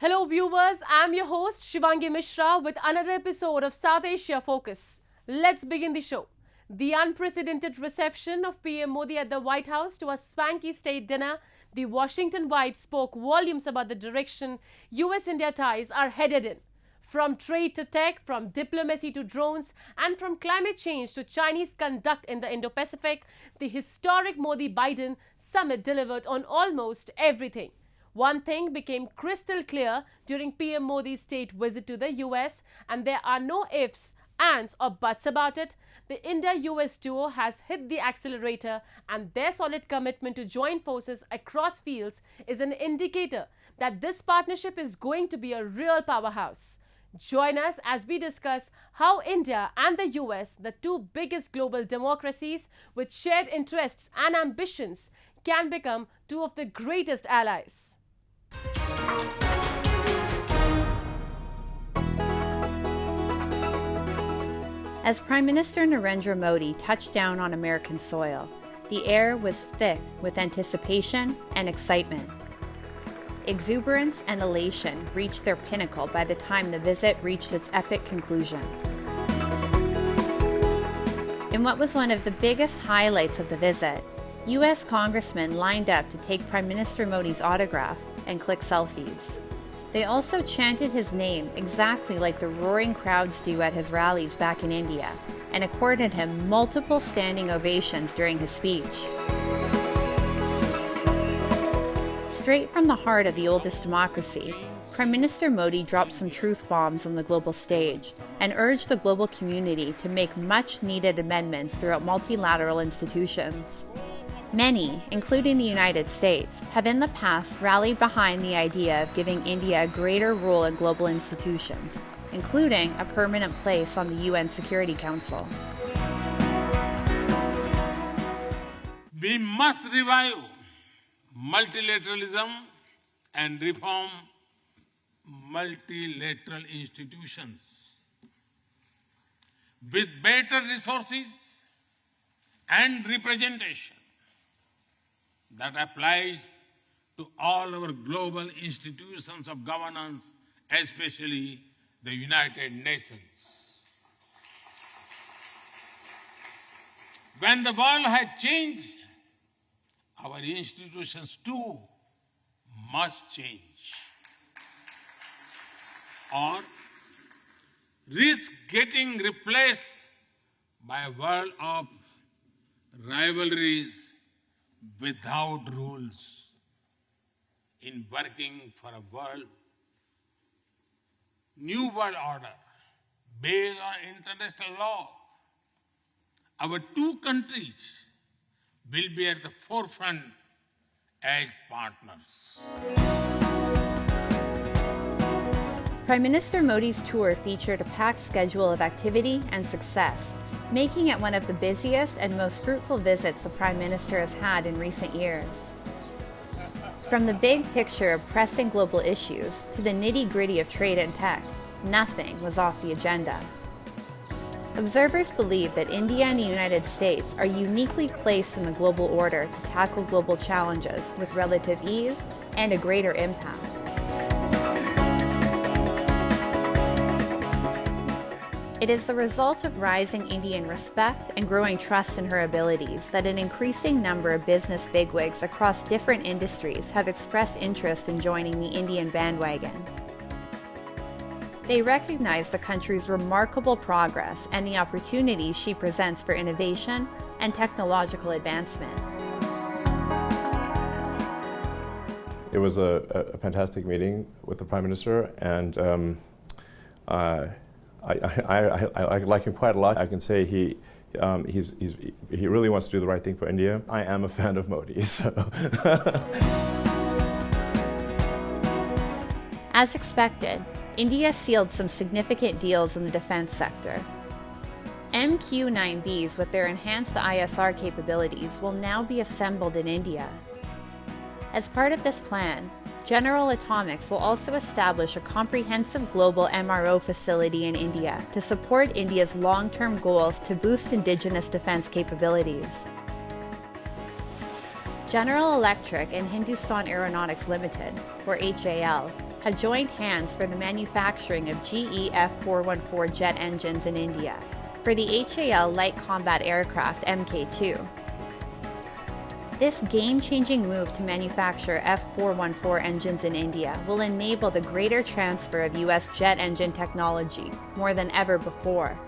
Hello viewers, I'm your host Shivangi Mishra with another episode of South Asia Focus. Let's begin the show. The unprecedented reception of PM Modi at the White House to a swanky state dinner, the Washington vibe spoke volumes about the direction US-India ties are headed in. From trade to tech, from diplomacy to drones, and from climate change to Chinese conduct in the Indo-Pacific, the historic Modi-Biden summit delivered on almost everything. One thing became crystal clear during PM Modi's state visit to the US, and there are no ifs, ands or buts about it. The India-US duo has hit the accelerator, and their solid commitment to join forces across fields is an indicator that this partnership is going to be a real powerhouse. Join us as we discuss how India and the US, the two biggest global democracies with shared interests and ambitions, can become two of the greatest allies. As Prime Minister Narendra Modi touched down on American soil, the air was thick with anticipation and excitement. Exuberance and elation reached their pinnacle by the time the visit reached its epic conclusion. In what was one of the biggest highlights of the visit, U.S. congressmen lined up to take Prime Minister Modi's autograph and click selfies. They also chanted his name exactly like the roaring crowds do at his rallies back in India, and accorded him multiple standing ovations during his speech. Straight from the heart of the oldest democracy, Prime Minister Modi dropped some truth bombs on the global stage and urged the global community to make much-needed amendments throughout multilateral institutions. Many, including the United States, have in the past rallied behind the idea of giving India a greater role in global institutions, including a permanent place on the UN Security Council. We must revive multilateralism and reform multilateral institutions. With better resources and representation, that applies to all our global institutions of governance, especially the United Nations. When the world has changed, our institutions too must change, or risk getting replaced by a world of rivalries without rules. In working for a new world order based on international law, our two countries will be at the forefront as partners. Prime Minister Modi's tour featured a packed schedule of activity and success, making it one of the busiest and most fruitful visits the Prime Minister has had in recent years. From the big picture of pressing global issues to the nitty-gritty of trade and tech, nothing was off the agenda. Observers believe that India and the United States are uniquely placed in the global order to tackle global challenges with relative ease and a greater impact. It is the result of rising Indian respect and growing trust in her abilities that an increasing number of business bigwigs across different industries have expressed interest in joining the Indian bandwagon. They recognize the country's remarkable progress and the opportunities she presents for innovation and technological advancement. It was a fantastic meeting with the Prime Minister, and I like him quite a lot. I can say he really wants to do the right thing for India. I am a fan of Modi. So. As expected, India sealed some significant deals in the defense sector. MQ-9Bs with their enhanced ISR capabilities will now be assembled in India. As part of this plan, General Atomics will also establish a comprehensive global MRO facility in India to support India's long-term goals to boost indigenous defense capabilities. General Electric and Hindustan Aeronautics Limited, or HAL, have joined hands for the manufacturing of GE F414 jet engines in India for the HAL Light Combat Aircraft Mk2. This game-changing move to manufacture F414 engines in India will enable the greater transfer of U.S. jet engine technology more than ever before.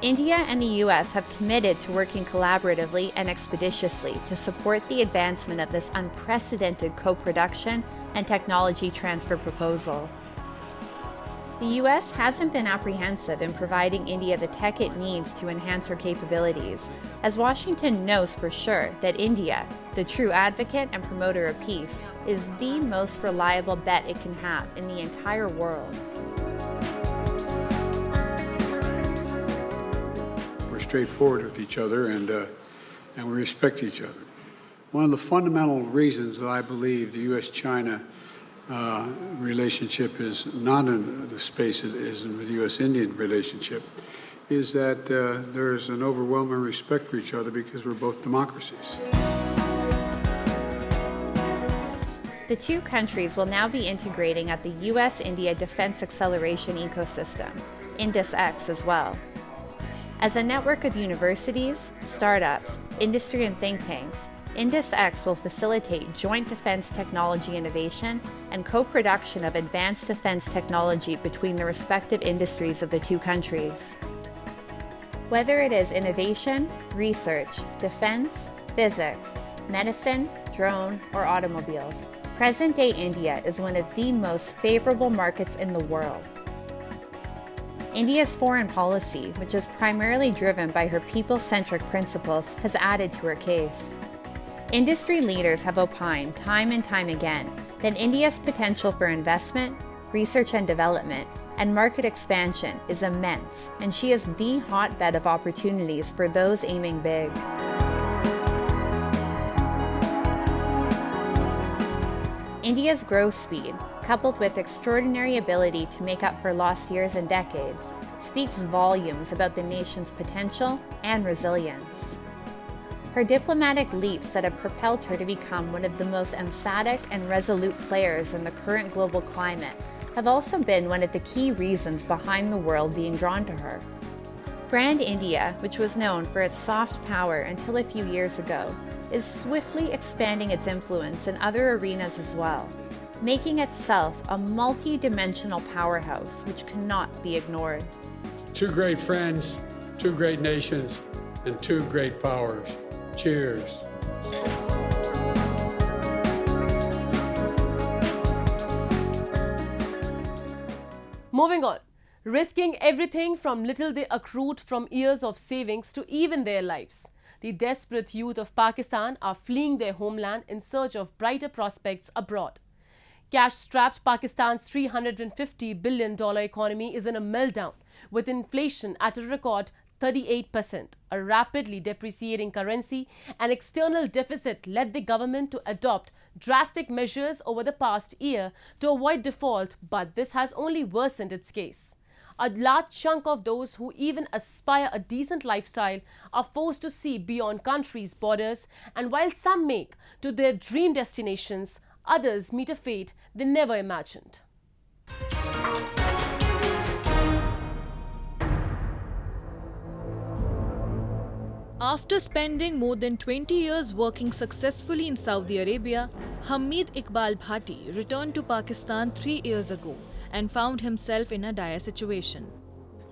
India and the U.S. have committed to working collaboratively and expeditiously to support the advancement of this unprecedented co-production and technology transfer proposal. The U.S. hasn't been apprehensive in providing India the tech it needs to enhance her capabilities, as Washington knows for sure that India, the true advocate and promoter of peace, is the most reliable bet it can have in the entire world. We're straightforward with each other and we respect each other. One of the fundamental reasons that I believe the U.S.-China relationship is not in the space it is in the U.S.-Indian relationship is that there's an overwhelming respect for each other because we're both democracies. The two countries will now be integrating at the U.S.-India Defense Acceleration Ecosystem, INDUS-X as well. As a network of universities, startups, industry and think tanks, INDUS-X will facilitate joint defense technology innovation and co-production of advanced defense technology between the respective industries of the two countries. Whether it is innovation, research, defense, physics, medicine, drone, or automobiles, present-day India is one of the most favorable markets in the world. India's foreign policy, which is primarily driven by her people-centric principles, has added to her case. Industry leaders have opined time and time again that India's potential for investment, research and development, and market expansion is immense, and she is the hotbed of opportunities for those aiming big. India's growth speed, coupled with extraordinary ability to make up for lost years and decades, speaks volumes about the nation's potential and resilience. Her diplomatic leaps that have propelled her to become one of the most emphatic and resolute players in the current global climate have also been one of the key reasons behind the world being drawn to her. Brand India, which was known for its soft power until a few years ago, is swiftly expanding its influence in other arenas as well, making itself a multi-dimensional powerhouse which cannot be ignored. Two great friends, two great nations, and two great powers. Cheers. Moving on. Risking everything from little they accrued from years of savings to even their lives. The desperate youth of Pakistan are fleeing their homeland in search of brighter prospects abroad. Cash-strapped Pakistan's $350 billion economy is in a meltdown, with inflation at a record 38%, a rapidly depreciating currency, and external deficit led the government to adopt drastic measures over the past year to avoid default, but this has only worsened its case. A large chunk of those who even aspire a decent lifestyle are forced to see beyond countries' borders, and while some make to their dream destinations, others meet a fate they never imagined. After spending more than 20 years working successfully in Saudi Arabia, Hamid Iqbal Bhatti returned to Pakistan 3 years ago and found himself in a dire situation.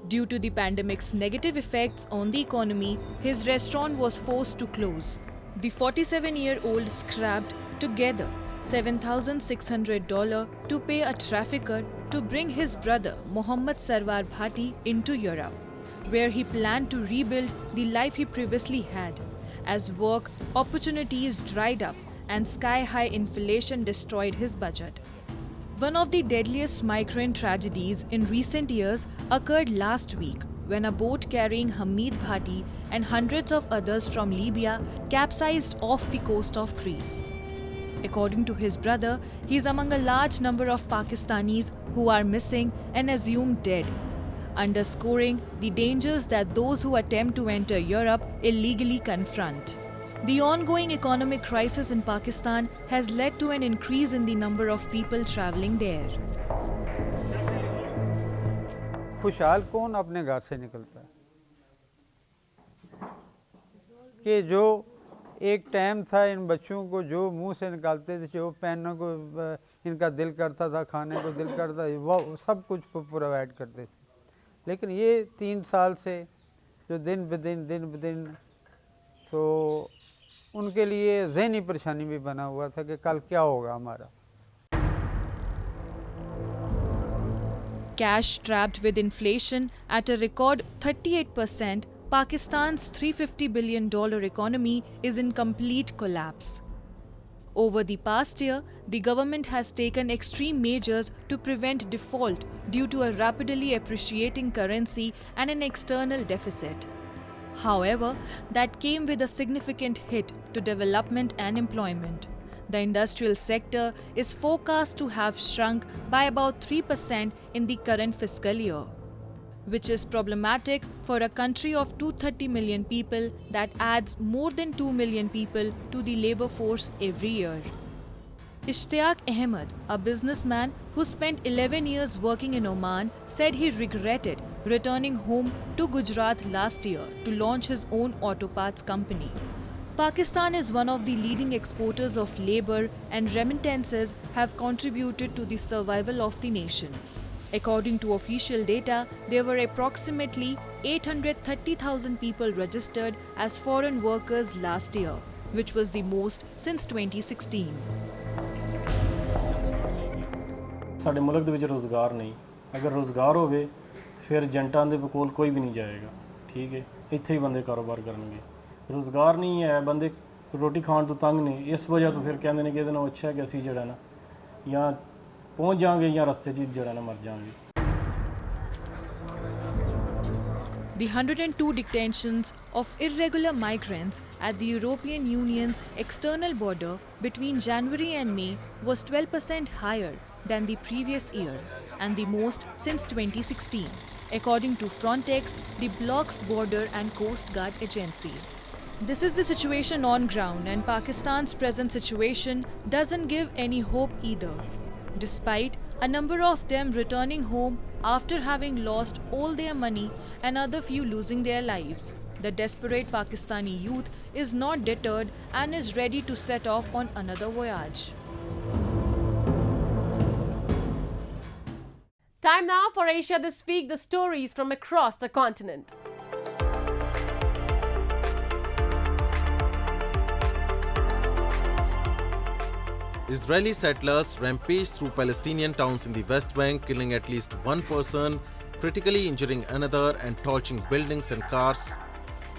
Due to the pandemic's negative effects on the economy, his restaurant was forced to close. The 47-year-old scrapped together $7,600 to pay a trafficker to bring his brother Mohammad Sarwar Bhatti into Europe, where he planned to rebuild the life he previously had, as work opportunities dried up and sky-high inflation destroyed his budget. One of the deadliest migrant tragedies in recent years occurred last week when a boat carrying Hamid Bhatti and hundreds of others from Libya capsized off the coast of Greece. According to his brother, he is among a large number of Pakistanis who are missing and assumed dead, underscoring the dangers that those who attempt to enter Europe illegally confront. The ongoing economic crisis in Pakistan has led to an increase in the number of people traveling there. खुशहाल कौन अपने घर से निकलता है कि जो एक टाइम था इन बच्चों को जो मुंह से निकालते थे जो पहनने को इनका दिल करता था खाने को दिल करता वो सब कुछ प्रोवाइड करते थे लेकिन ये 3 साल से जो दिन ब दिन तो उनके लिए ज़हनी परेशानी भी बना हुआ था कि कल क्या होगा हमारा. Cash trapped with inflation at a record 38%, Pakistan's $350 billion economy is in complete collapse. Over the past year, the government has taken extreme measures to prevent default due to a rapidly appreciating currency and an external deficit. However, that came with a significant hit to development and employment. The industrial sector is forecast to have shrunk by about 3% in the current fiscal year, which is problematic for a country of 230 million people that adds more than 2 million people to the labor force every year. Ishtiaq Ahmed, a businessman who spent 11 years working in Oman, said he regretted returning home to Gujarat last year to launch his own auto parts company. Pakistan is one of the leading exporters of labor, and remittances have contributed to the survival of the nation. According to official data, there were approximately 830,000 people registered as foreign workers last year, which was the most since 2016. ਸਾਡੇ ਮੁਲਕ ਦੇ ਵਿੱਚ ਰੋਜ਼ਗਾਰ ਨਹੀਂ ਅਗਰ ਰੋਜ਼ਗਾਰ ਹੋਵੇ ਫਿਰ ਏਜੰਟਾਂ ਦੇ ਕੋਲ ਕੋਈ ਵੀ ਨਹੀਂ ਜਾਏਗਾ ਠੀਕ ਹੈ ਇੱਥੇ ਹੀ ਬੰਦੇ ਕਾਰੋਬਾਰ ਕਰਨਗੇ ਰੋਜ਼ਗਾਰ ਨਹੀਂ ਹੈ ਬੰਦੇ ਰੋਟੀ ਖਾਣ ਤੋਂ ਤੰਗ ਨੇ ਇਸ ਵਜ੍ਹਾ ਤੋਂ ਫਿਰ ਕਹਿੰਦੇ ਨੇ ਕਿ ਇਹਦੇ ਨਾਲ ਅੱਛਾ ਹੈ ਕਿ ਅਸੀਂ ਜਿਹੜਾ ਨਾ ਜਾਂ ਪਹੁੰਚ ਜਾਾਂਗੇ ਜਾਂ ਰਸਤੇ 'ਚ ਜਿਹੜਾ ਨਾ ਮਰ ਜਾਾਂਗੇ The 102 detentions of irregular migrants at the European Union's external border between January and May was 12% higher than the previous year and the most since 2016, according to Frontex, the bloc's border and coast guard agency. This is the situation on ground, and Pakistan's present situation doesn't give any hope either. Despite a number of them returning home after having lost all their money and other few losing their lives, the desperate Pakistani youth is not deterred and is ready to set off on another voyage. Time now for Asia This Week, the stories from across the continent. Israeli settlers rampaged through Palestinian towns in the West Bank, killing at least one person, critically injuring another, and torching buildings and cars.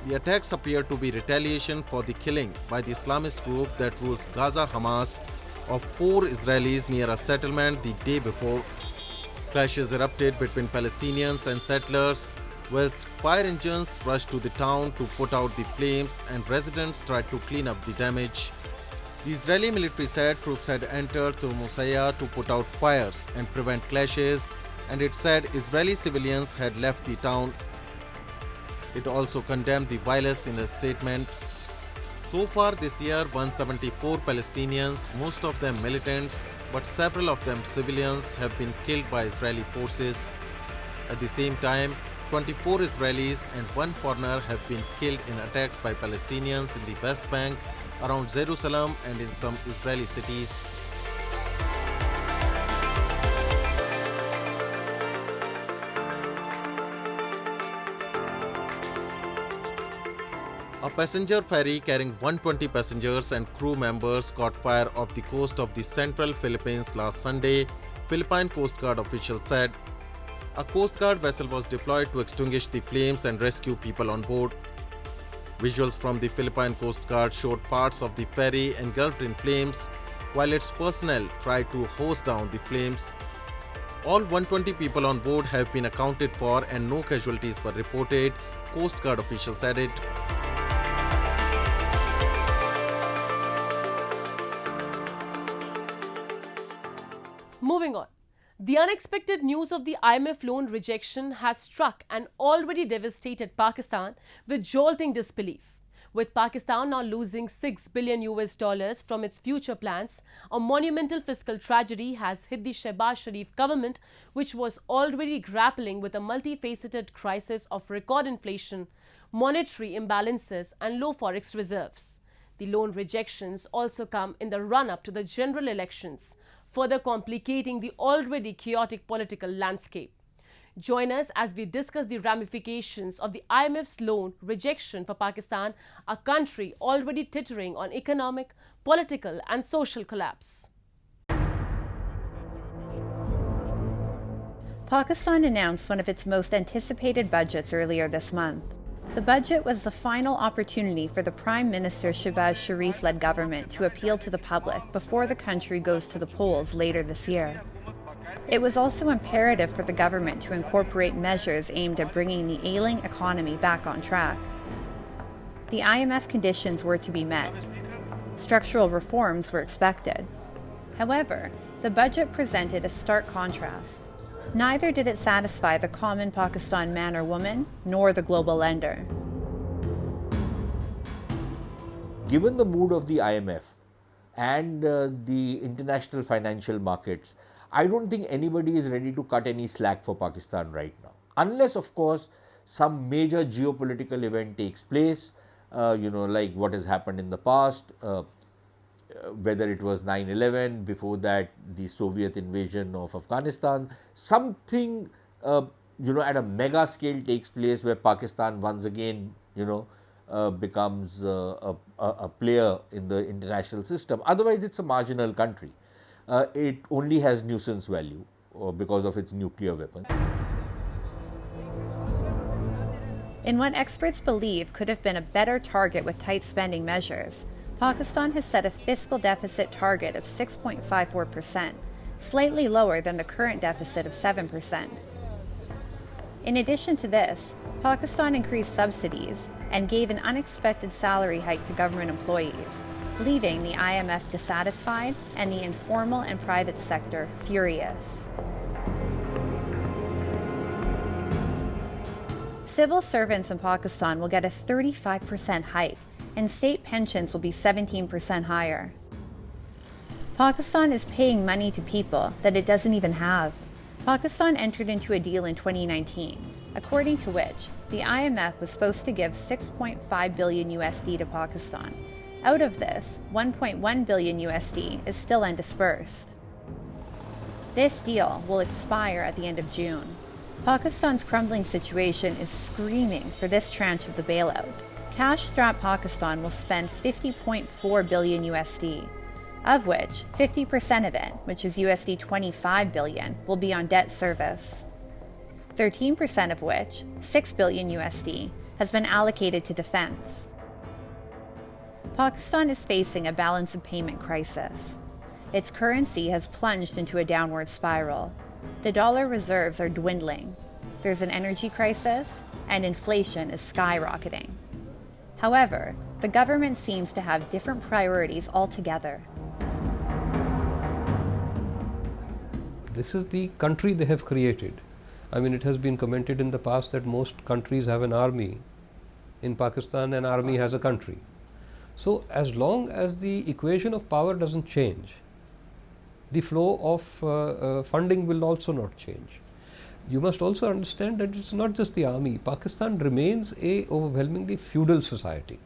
The attacks appear to be retaliation for the killing by the Islamist group that rules Gaza, Hamas, of 4 Israelis near a settlement the day before. Clashes erupted between Palestinians and settlers, whilst fire engines rushed to the town to put out the flames and residents tried to clean up the damage. The Israeli military said troops had entered through Musayya to put out fires and prevent clashes, and it said Israeli civilians had left the town. It also condemned the violence in a statement. So far this year, 174 Palestinians, most of them militants, but several of them civilians, have been killed by Israeli forces. At the same time, 24 Israelis and 1 foreigner have been killed in attacks by Palestinians in the West Bank, around Jerusalem, and in some Israeli cities. A passenger ferry carrying 120 passengers and crew members caught fire off the coast of the central Philippines last Sunday, Philippine Coast Guard officials said. A Coast Guard vessel was deployed to extinguish the flames and rescue people on board. Visuals from the Philippine Coast Guard showed parts of the ferry engulfed in flames, while its personnel tried to hose down the flames. All 120 people on board have been accounted for and no casualties were reported, Coast Guard officials added. Moving on. The unexpected news of the IMF loan rejection has struck and already devastated Pakistan with jolting disbelief. With Pakistan now losing $6 billion from its future plans, a monumental fiscal tragedy has hit the Shehbaz Sharif government, which was already grappling with a multifaceted crisis of record inflation, monetary imbalances and low forex reserves. The loan rejections also come in the run-up to the general elections, further complicating the already chaotic political landscape. Join us as we discuss the ramifications of the IMF's loan rejection for Pakistan, a country already teetering on economic, political and social collapse. Pakistan announced one of its most anticipated budgets earlier this month. The budget was the final opportunity for the Prime Minister Shehbaz Sharif-led government to appeal to the public before the country goes to the polls later this year. It was also imperative for the government to incorporate measures aimed at bringing the ailing economy back on track. The IMF conditions were to be met. Structural reforms were expected. However, the budget presented a stark contrast. Neither did it satisfy the common Pakistan man or woman, nor the global lender. Given the mood of the IMF and the international financial markets, I don't think anybody is ready to cut any slack for Pakistan right now. Unless, of course, some major geopolitical event takes place, like what has happened in the past, whether it was 9/11, before that the Soviet invasion of Afghanistan, something, at a mega scale takes place where Pakistan once again, becomes a player in the international system. Otherwise, it's a marginal country. It only has nuisance value because of its nuclear weapons. In what experts believe could have been a better target with tight spending measures, Pakistan has set a fiscal deficit target of 6.54%, slightly lower than the current deficit of 7%. In addition to this, Pakistan increased subsidies and gave an unexpected salary hike to government employees, leaving the IMF dissatisfied and the informal and private sector furious. Civil servants in Pakistan will get a 35% hike, and state pensions will be 17% higher. Pakistan is paying money to people that it doesn't even have. Pakistan entered into a deal in 2019, according to which the IMF was supposed to give $6.5 billion to Pakistan. Out of this, $1.1 billion is still undisbursed. This deal will expire at the end of June. Pakistan's crumbling situation is screaming for this tranche of the bailout. Cash-strapped Pakistan will spend $50.4 billion, of which 50% of it, which is $25 billion, will be on debt service. 13% of which, $6 billion, has been allocated to defense. Pakistan is facing a balance of payment crisis. Its currency has plunged into a downward spiral. The dollar reserves are dwindling. There's an energy crisis, and inflation is skyrocketing. However, the government seems to have different priorities altogether. This is the country they have created. I mean, it has been commented in the past that most countries have an army. In Pakistan, an army has a country. So, as long as the equation of power doesn't change, the flow of funding will also not change. You must also understand that it's not just the army. Pakistan remains a overwhelmingly feudal society.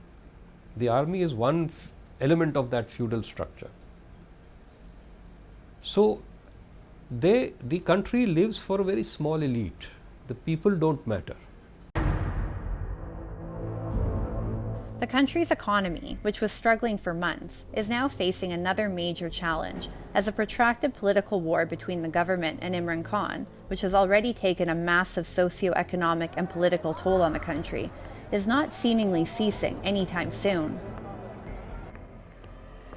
The army is one element of that feudal structure. So, the country lives for a very small elite. The people don't matter. The country's economy, which was struggling for months, is now facing another major challenge as a protracted political war between the government and Imran Khan, which has already taken a massive socio-economic and political toll on the country, is not seemingly ceasing anytime soon.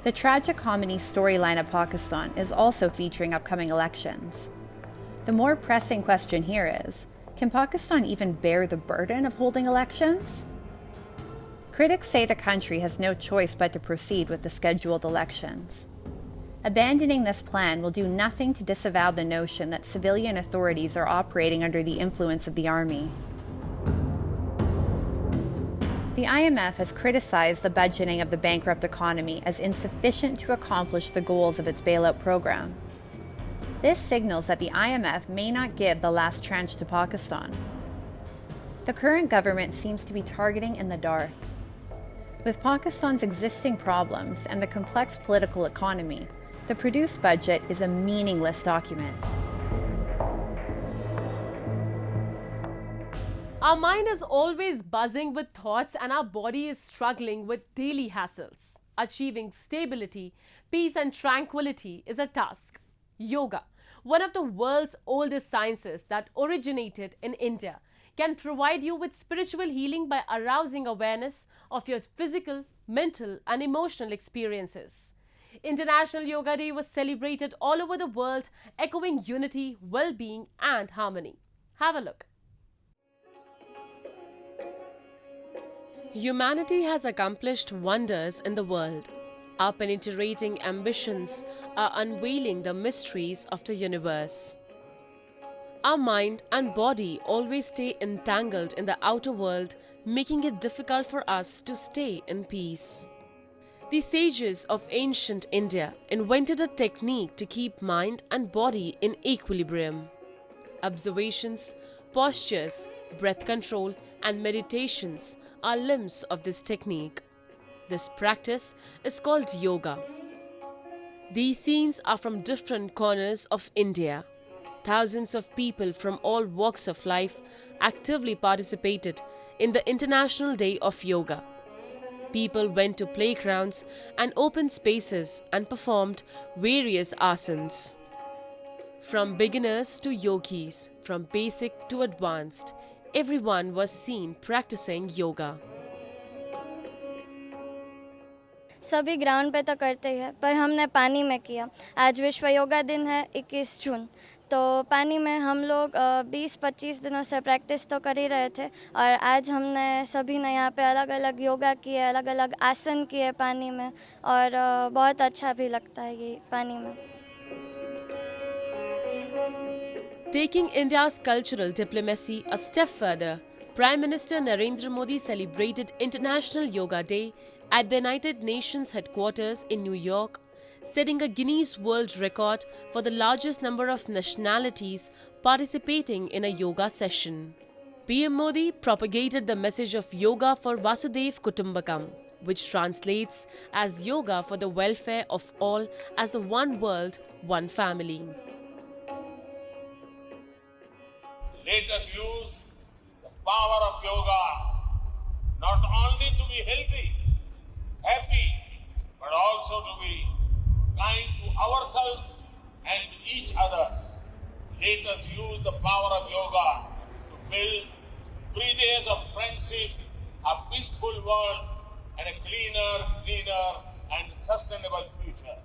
The tragic comedy storyline of Pakistan is also featuring upcoming elections. The more pressing question here is, can Pakistan even bear the burden of holding elections? Critics say the country has no choice but to proceed with the scheduled elections. Abandoning this plan will do nothing to disavow the notion that civilian authorities are operating under the influence of the army. The IMF has criticized the budgeting of the bankrupt economy as insufficient to accomplish the goals of its bailout program. This signals that the IMF may not give the last tranche to Pakistan. The current government seems to be targeting in the dark. With Pakistan's existing problems and the complex political economy, the produced budget is a meaningless document. Our mind is always buzzing with thoughts and our body is struggling with daily hassles. Achieving stability, peace and tranquility is a task. Yoga, one of the world's oldest sciences that originated in India, can provide you with spiritual healing by arousing awareness of your physical, mental and emotional experiences. International Yoga Day was celebrated all over the world, echoing unity, well-being and harmony. Have a look. Humanity has accomplished wonders in the world. Our penetrating ambitions are unveiling the mysteries of the universe. Our mind and body always stay entangled in the outer world, making it difficult for us to stay in peace. The sages of ancient India invented a technique to keep mind and body in equilibrium. Observations, postures, breath control, and meditations are limbs of this technique. This practice is called yoga. These scenes are from different corners of India. Thousands of people from all walks of life actively participated in the International Day of Yoga. People went to playgrounds and open spaces and performed various asanas. From beginners to yogis, from basic to advanced, everyone was seen practicing yoga. सभी ground पे तो करते ही है, पर हमने पानी में किया। आज विश्व योगा दिन है 21 जून, तो पानी में हम लोग 20-25 दिनों से प्रैक्टिस तो कर ही रहे थे और आज हमने सभी ने यहाँ पे अलग अलग योगा किए, अलग अलग आसन किए पानी में और बहुत अच्छा भी लगता है ये पानी में। Taking India's cultural diplomacy a step further, Prime Minister Narendra Modi celebrated International Yoga Day at the United Nations headquarters in New York, setting a Guinness World Record for the largest number of nationalities participating in a yoga session. PM Modi propagated the message of Yoga for Vasudhaiva Kutumbakam, which translates as Yoga for the welfare of all as the one world, one family. Let us use the power of yoga not only to be healthy, happy, but also to be kind to ourselves and to each other. Let us use the power of yoga to build bridges of friendship, a peaceful world, and a cleaner and sustainable future.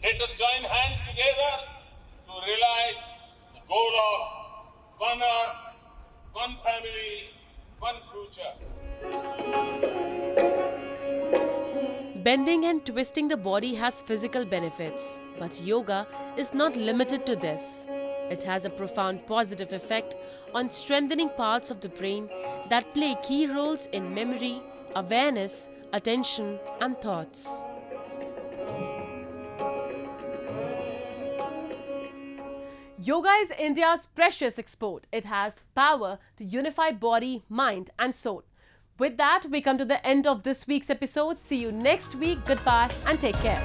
Let us join hands together to realize the goal of one earth, one family, one future. Bending and twisting the body has physical benefits, but yoga is not limited to this. It has a profound positive effect on strengthening parts of the brain that play key roles in memory, awareness, attention, and thoughts. Yoga is India's precious export. It has power to unify body, mind, and soul. With that, we come to the end of this week's episode. See you next week. Goodbye and take care.